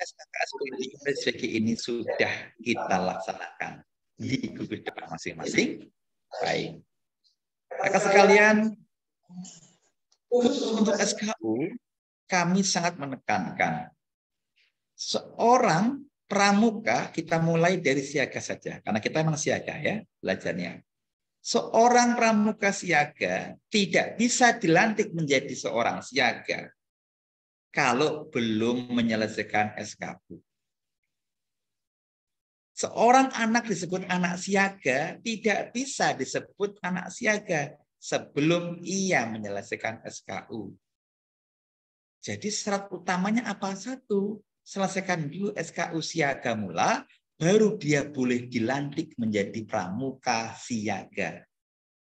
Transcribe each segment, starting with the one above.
SKK ini sudah kita laksanakan di gugus tugas masing-masing. Baik. Kakak sekalian, khusus untuk SKU, kami sangat menekankan seorang pramuka, kita mulai dari siaga saja, karena kita memang siaga ya belajarnya. Seorang pramuka siaga tidak bisa dilantik menjadi seorang siaga kalau belum menyelesaikan SKU. Seorang anak disebut anak siaga tidak bisa disebut anak siaga sebelum ia menyelesaikan SKU. Jadi syarat utamanya apa? Satu, selesaikan dulu SKU siaga mula, baru dia boleh dilantik menjadi pramuka siaga.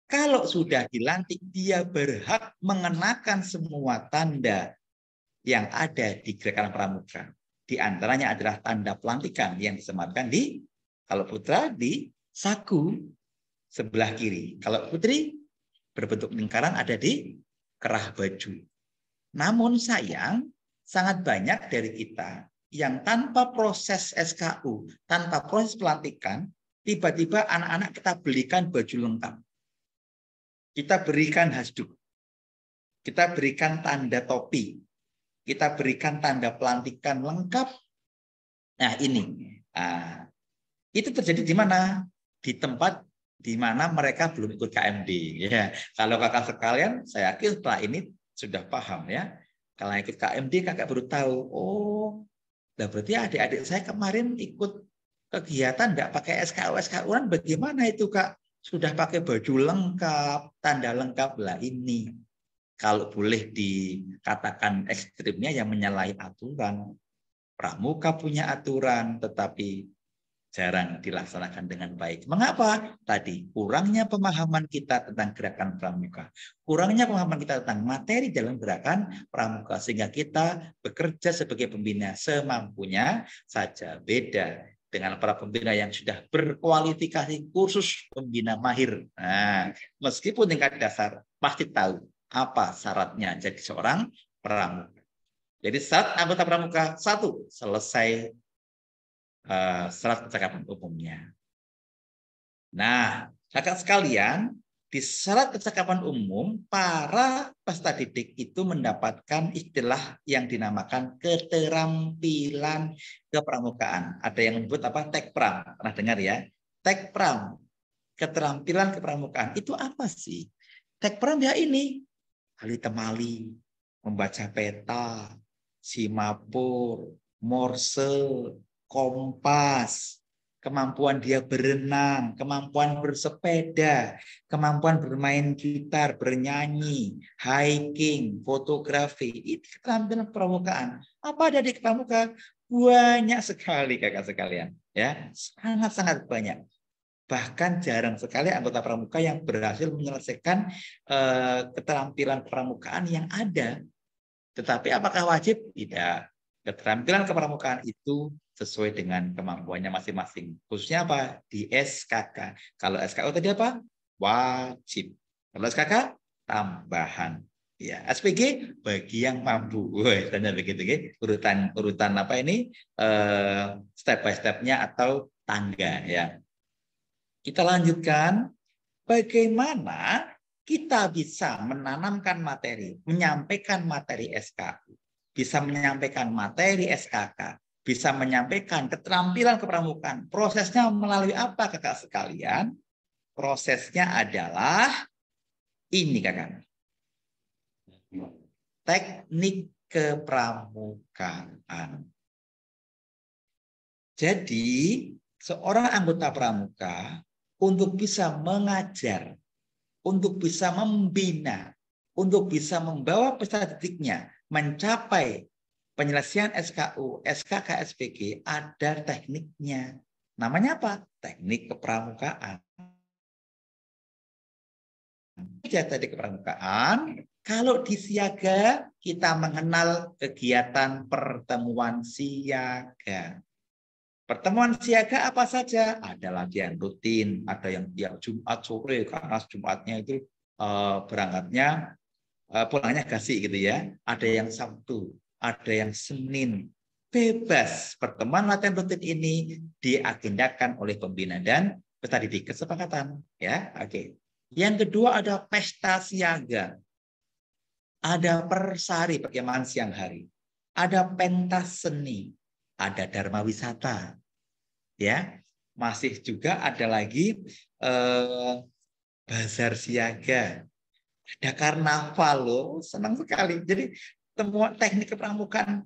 Kalau sudah dilantik, dia berhak mengenakan semua tanda yang ada di gerakan pramuka. Di antaranya adalah tanda pelantikan yang disematkan di, kalau putra, di saku sebelah kiri. Kalau putri, berbentuk lingkaran ada di kerah baju. Namun sayang, sangat banyak dari kita yang tanpa proses SKU, tanpa proses pelantikan, tiba-tiba anak-anak kita belikan baju lengkap. Kita berikan hasduk, kita berikan tanda topi, kita berikan tanda pelantikan lengkap. Nah ini, itu terjadi di mana? Di tempat di mana mereka belum ikut KMD. Ya, kalau kakak sekalian, saya yakin setelah ini sudah paham ya. Kalau ikut KMD, kakak baru tahu. Oh, berarti adik-adik saya kemarin ikut kegiatan nggak pakai SKU, SKU-an bagaimana itu kak? Sudah pakai baju lengkap, tanda lengkap lah ini. Kalau boleh dikatakan ekstrimnya yang menyalahi aturan. Pramuka punya aturan, tetapi jarang dilaksanakan dengan baik. Mengapa? Tadi kurangnya pemahaman kita tentang gerakan pramuka. Kurangnya pemahaman kita tentang materi dalam gerakan pramuka. Sehingga kita bekerja sebagai pembina semampunya saja. Beda dengan para pembina yang sudah berkualifikasi kursus pembina mahir. Nah, meskipun tingkat dasar pasti tahu apa syaratnya jadi seorang pramuka. Jadi syarat anggota pramuka, satu, selesai syarat kecakapan umumnya. Nah, kakak sekalian, di syarat kecakapan umum, para peserta didik itu mendapatkan istilah yang dinamakan keterampilan kepramukaan. Ada yang menyebut apa? Tekpram. Pernah dengar ya? Tekpram, keterampilan kepramukaan. Itu apa sih? Tekpram ya ini, kali temali, membaca peta, simapur, morse, kompas, kemampuan dia berenang, kemampuan bersepeda, kemampuan bermain gitar, bernyanyi, hiking, fotografi. Itu keterampilan pramukaan. Apa ada di pramuka? Banyak sekali kakak sekalian, ya, sangat-sangat banyak. Bahkan jarang sekali anggota pramuka yang berhasil menyelesaikan keterampilan pramukaan yang ada. Tetapi apakah wajib? Tidak. Keterampilan kepramukaan itu sesuai dengan kemampuannya masing-masing. Khususnya apa? Di SKK. Kalau SKU tadi apa? Wajib. Kalau SKK, tambahan. Ya, SPG bagi yang mampu. Wah, tanya begitu, urutan apa ini? Step by step-nya atau tangga ya. Kita lanjutkan. Bagaimana kita bisa menanamkan materi, menyampaikan materi SKU, bisa menyampaikan materi SKK, bisa menyampaikan keterampilan kepramukaan. Prosesnya melalui apa kakak sekalian? Prosesnya adalah ini kakak. Teknik kepramukaan. Jadi seorang anggota pramuka untuk bisa mengajar, untuk bisa membina, untuk bisa membawa peserta didiknya mencapai penyelesaian SKU, SKK, SPG, ada tekniknya. Namanya apa? Teknik kepramukaan. Teknik kepramukaan, kalau di siaga kita mengenal kegiatan pertemuan siaga. Pertemuan siaga apa saja? Ada latihan rutin, ada yang tiap Jumat sore karena Jumatnya itu berangkatnya pulangnya Gasi gitu ya. Ada yang Sabtu, ada yang Senin, bebas. Pertemuan latihan rutin ini diagendakan oleh pembina dan peserta didik, kesepakatan. Ya, oke. Yang kedua ada pesta siaga. Ada persari, perkemahan siang hari. Ada pentas seni. Ada dharma wisata. Ya, masih juga ada lagi bazar siaga. Ada karnaval loh, senang sekali. Jadi temuan teknik kepramukaan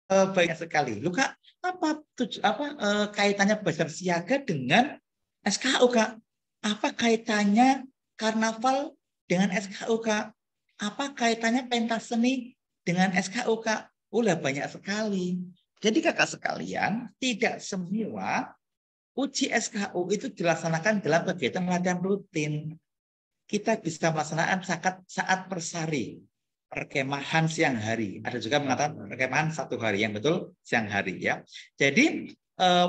banyak sekali. Lu Kak, kaitannya bazar siaga dengan SKU Kak? Apa kaitannya karnaval dengan SKU Kak? Apa kaitannya pentas seni dengan SKU Kak? Udah banyak sekali. Jadi kakak sekalian, tidak semua uji SKU itu dilaksanakan dalam kegiatan latihan rutin. Kita bisa melaksanakan saat persari, perkemahan siang hari. Ada juga mengatakan perkemahan satu hari, yang betul siang hari ya. Jadi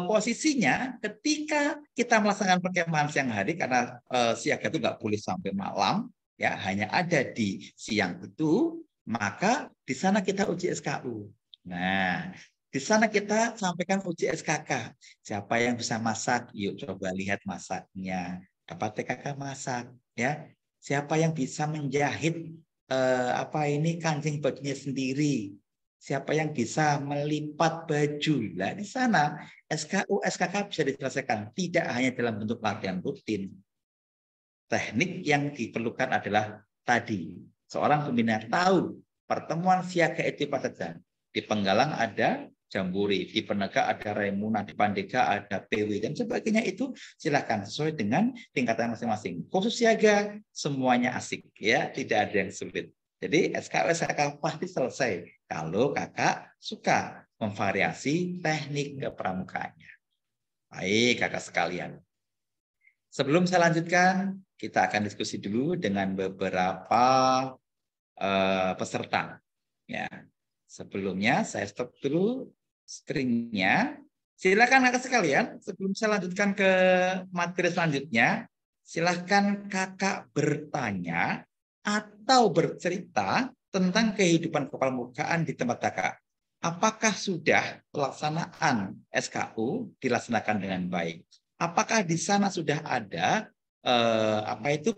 posisinya ketika kita melaksanakan perkemahan siang hari, karena siaga itu nggak boleh sampai malam, ya hanya ada di siang itu, maka di sana kita uji SKU. Nah, di sana kita sampaikan uji SKK. Siapa yang bisa masak? Yuk coba lihat masaknya. Dapat TKK masak, ya. Siapa yang bisa menjahit kancing bajunya sendiri? Siapa yang bisa melipat baju? Nah, di sana SKU, SKK bisa diselesaikan. Tidak hanya dalam bentuk latihan rutin. Teknik yang diperlukan adalah tadi. Seorang pembina tahu pertemuan siaga itu pada jam. Di Penggalang ada Jamburi, di Penegak ada Raimuna, di Pandega ada PW, dan sebagainya. Itu silakan sesuai dengan tingkatan masing-masing. Khusus siaga, semuanya asik, ya, tidak ada yang sulit. Jadi SKU pasti selesai kalau kakak suka memvariasi teknik kepramukaannya. Baik kakak sekalian. Sebelum saya lanjutkan, kita akan diskusi dulu dengan beberapa peserta. Ya, sebelumnya saya stop dulu screen-nya. Silakan kakak sekalian, sebelum saya lanjutkan ke materi selanjutnya, silakan kakak bertanya atau bercerita tentang kehidupan kepramukaan di tempat kakak. Apakah sudah pelaksanaan SKU dilaksanakan dengan baik? Apakah di sana sudah ada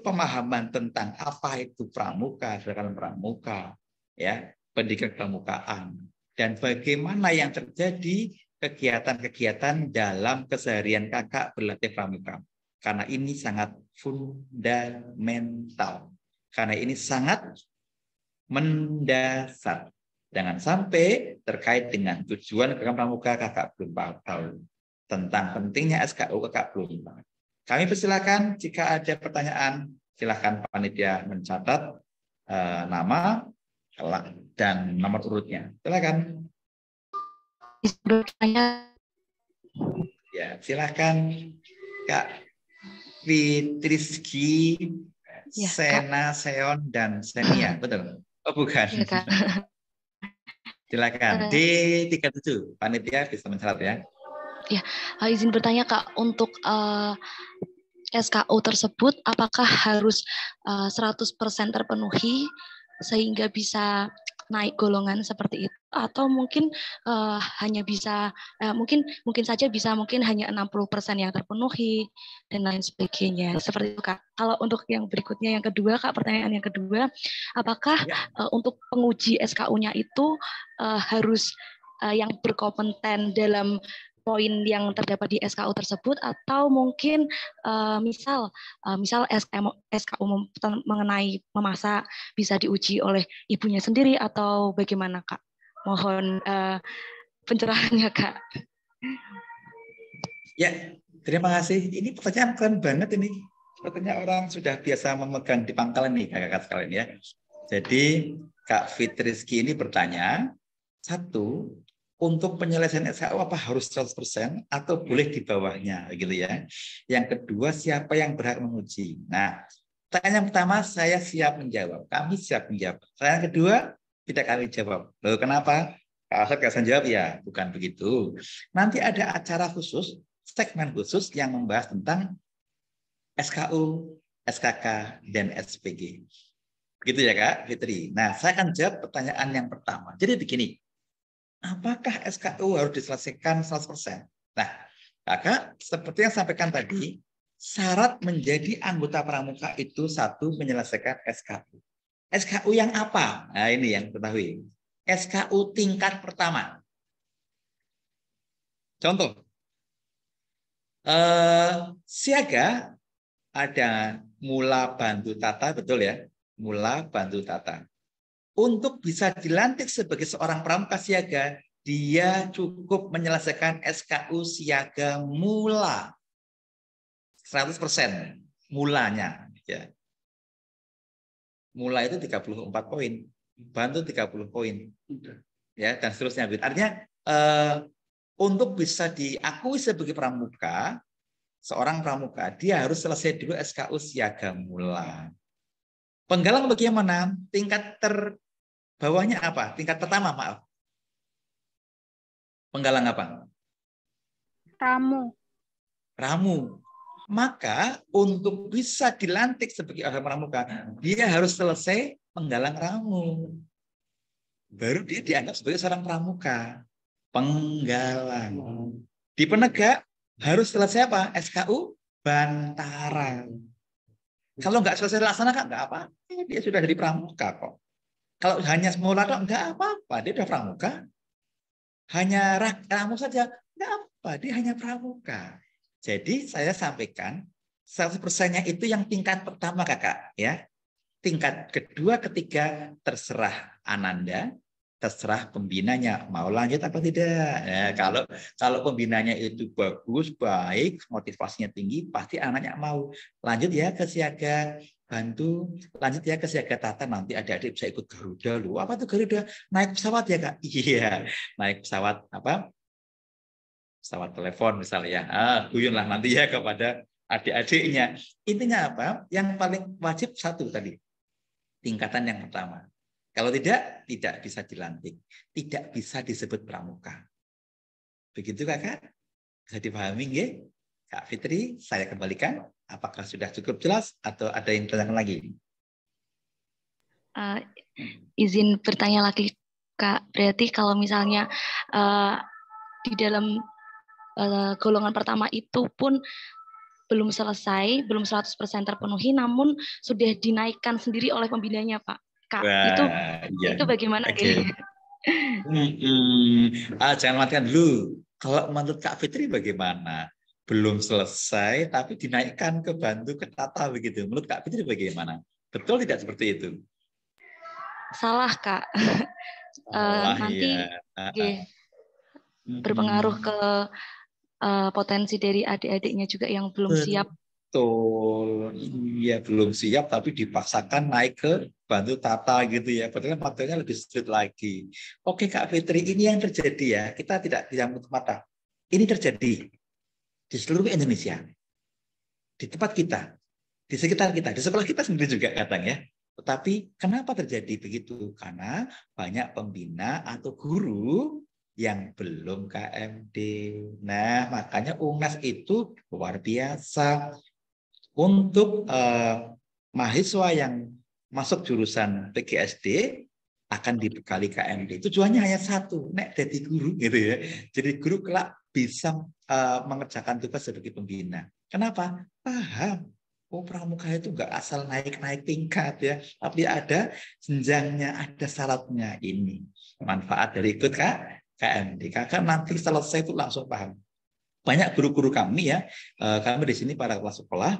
pemahaman tentang apa itu pramuka, gerakan pramuka, ya, pendidikan pramukaan, dan bagaimana yang terjadi kegiatan-kegiatan dalam keseharian kakak berlatih pramuka. Karena ini sangat fundamental. Karena ini sangat mendasar. Jangan sampai terkait dengan tujuan gerakan pramuka kakak belum tahu. Tentang pentingnya SKU kakak belum tahu. Kami persilakan jika ada pertanyaan, silakan panitia mencatat nama dan nomor urutnya. Silakan. Ya, silakan Kak Fitriski, ya, Sena, Kak. Seon, dan Senia. Betul? Oh, bukan. Ya, Kak. Silakan. D37, panitia bisa mencatat ya. Ya, izin bertanya Kak, untuk SKU tersebut apakah harus 100% terpenuhi sehingga bisa naik golongan seperti itu, atau mungkin hanya bisa mungkin saja bisa mungkin hanya 60% yang terpenuhi dan lain sebagainya, seperti itu Kak. Kalau untuk yang berikutnya, yang kedua Kak, pertanyaan yang kedua, apakah untuk penguji SKU-nya itu harus yang berkompeten dalam poin yang terdapat di SKU tersebut, atau mungkin misal SKU mengenai memasak bisa diuji oleh ibunya sendiri, atau bagaimana Kak? Mohon pencerahannya Kak. Ya, terima kasih. Ini pertanyaan keren banget ini. Sepertinya orang sudah biasa memegang di pangkalan nih kakak-kakak sekalian ya. Jadi Kak Fitriski ini bertanya, satu, untuk penyelesaian SKU apa harus 100% atau boleh di bawahnya gitu ya. Yang kedua, siapa yang berhak menguji? Nah, pertanyaan yang pertama saya siap menjawab. Kami siap menjawab. Pertanyaan kedua tidak kami jawab. Loh, kenapa? Kalau saya jawab ya, bukan begitu. Nanti ada acara khusus, segmen khusus yang membahas tentang SKU, SKK, dan SPG. Gitu ya Kak Fitri. Nah, saya akan jawab pertanyaan yang pertama. Jadi begini, apakah SKU harus diselesaikan 100%? Nah, Kakak seperti yang sampaikan tadi, syarat menjadi anggota pramuka itu satu, menyelesaikan SKU. SKU yang apa? Nah, ini yang ketahui. SKU tingkat pertama. Contoh, siaga ada mula bantu tata, betul ya? Mula bantu tata. Untuk bisa dilantik sebagai seorang pramuka siaga, dia cukup menyelesaikan SKU siaga mula 100% mulanya. Ya. Mula itu 34 poin, bantu 30 poin, ya dan seterusnya. Artinya untuk bisa diakui sebagai pramuka, seorang pramuka dia harus selesai dulu SKU siaga mula. Penggalang bagaimana? Tingkat terbawahnya apa? Tingkat pertama, maaf. Penggalang apa? Ramu. Ramu. Maka untuk bisa dilantik sebagai orang pramuka, dia harus selesai penggalang ramu. Baru dia dianggap sebagai seorang pramuka. Penggalang. Di penegak harus selesai apa? SKU bantaran. Kalau nggak selesai dilaksanakan, nggak apa-apa. Dia sudah jadi pramuka kok. Kalau hanya semula nggak apa-apa. Dia sudah pramuka. Hanya ramu saja, nggak apa. Dia hanya pramuka. Jadi saya sampaikan 100%-nya itu yang tingkat pertama Kakak. Ya. Tingkat kedua, ketiga terserah Ananda, terserah pembinanya mau lanjut apa tidak. Ya, kalau pembinanya itu bagus, baik, motivasinya tinggi, pasti anaknya mau lanjut ya ke siaga bantu, lanjut ya ke siaga tata, nanti adik-adik bisa ikut Garuda loh. Apa tuh Garuda? Naik pesawat ya Kak? Iya, naik pesawat apa? Pesawat telepon misalnya ya. Guyunlah nanti ya kepada adik-adiknya. Intinya apa? Yang paling wajib satu tadi, tingkatan yang pertama. Kalau tidak bisa dilantik. Tidak bisa disebut pramuka. Begitu Kakak? Bisa dipahami nggih? Kak Fitri, saya kembalikan. Apakah sudah cukup jelas atau ada yang ditanyakan lagi? Izin bertanya lagi, Kak. Berarti kalau misalnya di dalam golongan pertama itu pun belum selesai, belum 100% terpenuhi, namun sudah dinaikkan sendiri oleh pembinanya, Pak. Kak, Wah, itu bagaimana? Okay. Jangan matikan dulu. Kalau menurut Kak Fitri bagaimana? Belum selesai, tapi dinaikkan ke bantu ke tata begitu. Menurut Kak Fitri bagaimana? Betul tidak seperti itu? Salah, Kak. Salah, nanti ya. Berpengaruh ke potensi dari adik-adiknya juga yang belum siap. Betul, iya belum siap tapi dipaksakan naik ke bantu tata gitu ya. Padahal materinya lebih sulit lagi. Oke Kak Fitri, ini yang terjadi ya. Kita tidak menutup mata. Ini terjadi di seluruh Indonesia, di tempat kita, di sekitar kita, di sekolah kita sendiri juga kadang ya. Tetapi kenapa terjadi begitu? Karena banyak pembina atau guru yang belum KMD. Nah, makanya UNAS itu luar biasa. Untuk mahasiswa yang masuk jurusan PGSD akan dibekali KMD. Tujuannya hanya satu, nek jadi guru gitu ya. Jadi guru kelak bisa mengerjakan tugas sebagai pembina. Kenapa? Paham. Oh, pramuka itu nggak asal naik-naik tingkat ya, tapi ada jenjangnya, ada syaratnya ini. Manfaat dari ikut KMD. Kakak nanti selesai itu langsung paham. Banyak guru-guru kami ya, kami di sini para kepala sekolah,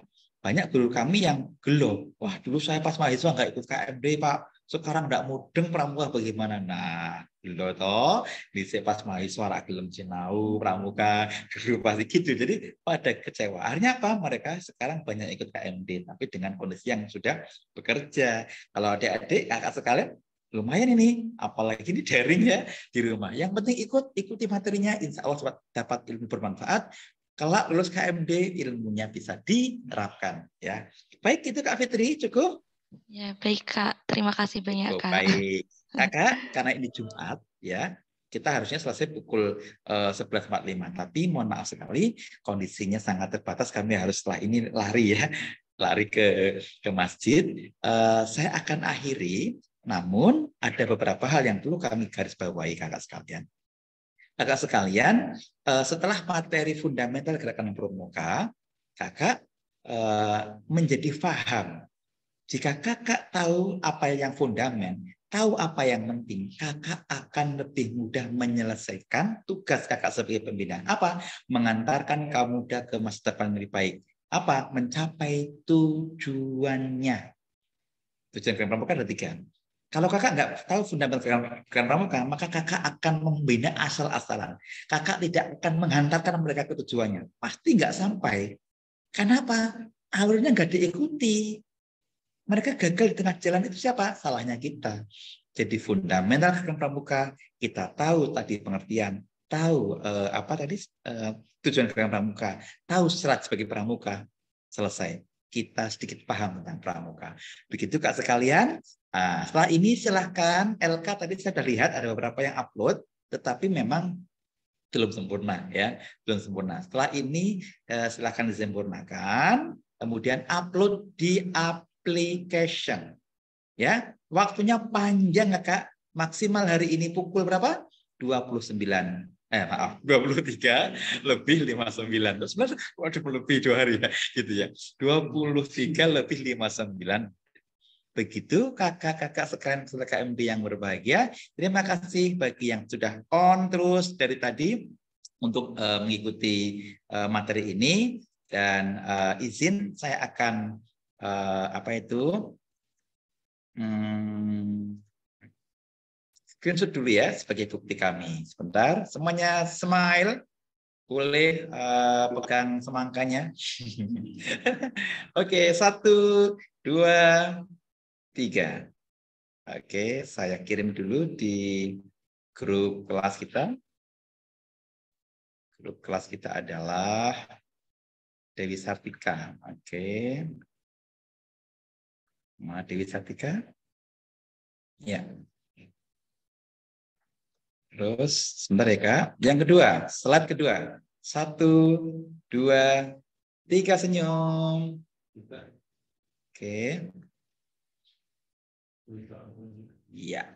banyak guru kami yang gelo. Wah, dulu saya pas mahasiswa nggak ikut KMD, Pak. Sekarang nggak mudeng pramuka bagaimana? Nah, gelo toh. Di pas mahasiswa rak gelem sinau pramuka, dulu pasti gitu. Jadi pada kecewa. Akhirnya apa? Mereka sekarang banyak ikut KMD, tapi dengan kondisi yang sudah bekerja. Kalau adik-adik, kakak sekalian, lumayan ini. Apalagi ini daring ya di rumah. Yang penting ikuti materinya, insya Allah dapat ilmu bermanfaat. Kelak lulus KMD, ilmunya bisa diterapkan. Ya, baik itu Kak Fitri, cukup? Ya, baik Kak. Terima kasih banyak Kak. Baik, Kakak, karena ini Jumat, ya kita harusnya selesai pukul 11.45. Tapi mohon maaf sekali, kondisinya sangat terbatas. Kami harus setelah ini lari ya. lari ke masjid. Saya akan akhiri, namun ada beberapa hal yang perlu kami garis bawahi kakak sekalian. Kakak sekalian, setelah materi fundamental gerakan pramuka, kakak menjadi paham. Jika kakak tahu apa yang fundamen, tahu apa yang penting, kakak akan lebih mudah menyelesaikan tugas kakak sebagai pembina. Apa? Mengantarkan kaum muda ke masa depan lebih baik. Apa? Mencapai tujuannya. Tujuan gerakan pramuka ada 3. Kalau kakak nggak tahu fundamental gerakan pramuka, maka kakak akan membina asal-asalan. Kakak tidak akan menghantarkan mereka ke tujuannya. Pasti nggak sampai. Kenapa? Alurnya nggak diikuti. Mereka gagal di tengah jalan, itu siapa? Salahnya kita. Jadi fundamental gerakan pramuka, kita tahu tadi pengertian, tahu tujuan gerakan pramuka, tahu syarat sebagai pramuka, selesai. Kita sedikit paham tentang pramuka. Begitu Kak sekalian. Setelah ini silahkan LK tadi saya sudah lihat ada beberapa yang upload, tetapi memang belum sempurna ya, belum sempurna. Setelah ini silahkan disempurnakan, kemudian upload di application. Ya, waktunya panjang ya Kak. Maksimal hari ini pukul berapa? 23 lebih 59. Sebenarnya waduh lebih 2 hari ya, gitu ya. 23 lebih 59. Begitu kakak-kakak sekalian peserta KMD yang berbahagia. Terima kasih bagi yang sudah on terus dari tadi untuk mengikuti materi ini, dan izin saya akan screenshot dulu ya sebagai bukti kami. Sebentar, semuanya smile. Boleh pegang semangkanya. Oke, 1, 2, 3. Oke, saya kirim dulu di grup kelas kita. Grup kelas kita adalah Dewi Sartika. Oke. Dewi Sartika. Ya. Terus sebentar ya Kak. Yang kedua, slide kedua. 1, 2, 3 senyum. Oke. Iya.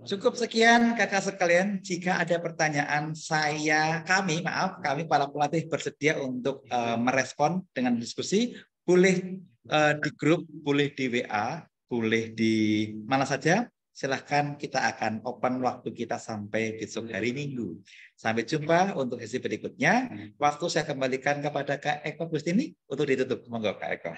Cukup sekian kakak sekalian. Jika ada pertanyaan, kami para pelatih bersedia untuk merespon dengan diskusi. Boleh di grup, boleh di WA, boleh di mana saja. Silahkan, kita akan open waktu kita sampai besok hari Minggu. Sampai jumpa untuk sesi berikutnya. Waktu saya kembalikan kepada Kak Eko Gustini untuk ditutup. Monggo Kak Eko.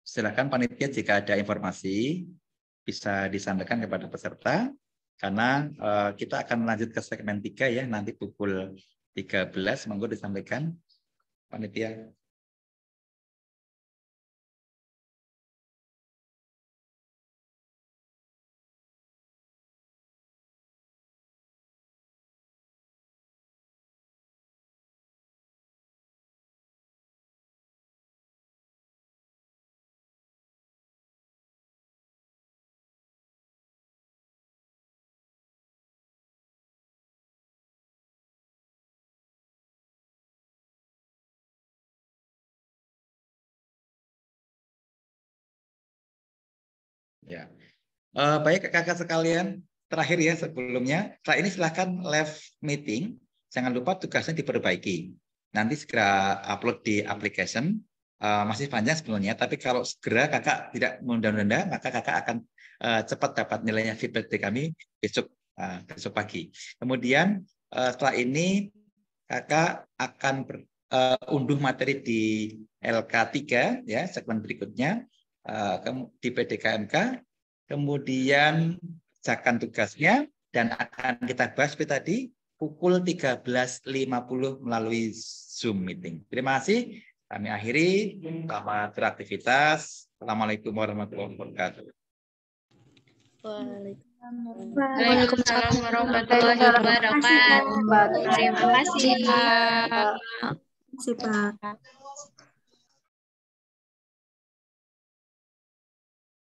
Silakan panitia jika ada informasi bisa disampaikan kepada peserta, karena kita akan lanjut ke segmen 3 ya, nanti pukul 13. Monggo disampaikan panitia. Ya, Baik kakak sekalian, terakhir ya sebelumnya. Setelah ini silahkan live meeting. Jangan lupa tugasnya diperbaiki. Nanti segera upload di application. Masih panjang sebenarnya, tapi kalau segera kakak tidak menunda-nunda, maka kakak akan cepat dapat nilainya feedback dari kami besok pagi. Kemudian setelah ini kakak akan unduh materi di LK3 ya, segmen berikutnya di PDKMK. Kemudian kerjakan tugasnya dan akan kita bahas seperti tadi pukul 13.50 melalui Zoom meeting. Terima kasih. Kami akhiri. Selamat beraktivitas. Assalamualaikum warahmatullahi wabarakatuh. Waalaikumsalam warahmatullahi wabarakatuh. Terima kasih. Terima kasih, Pak.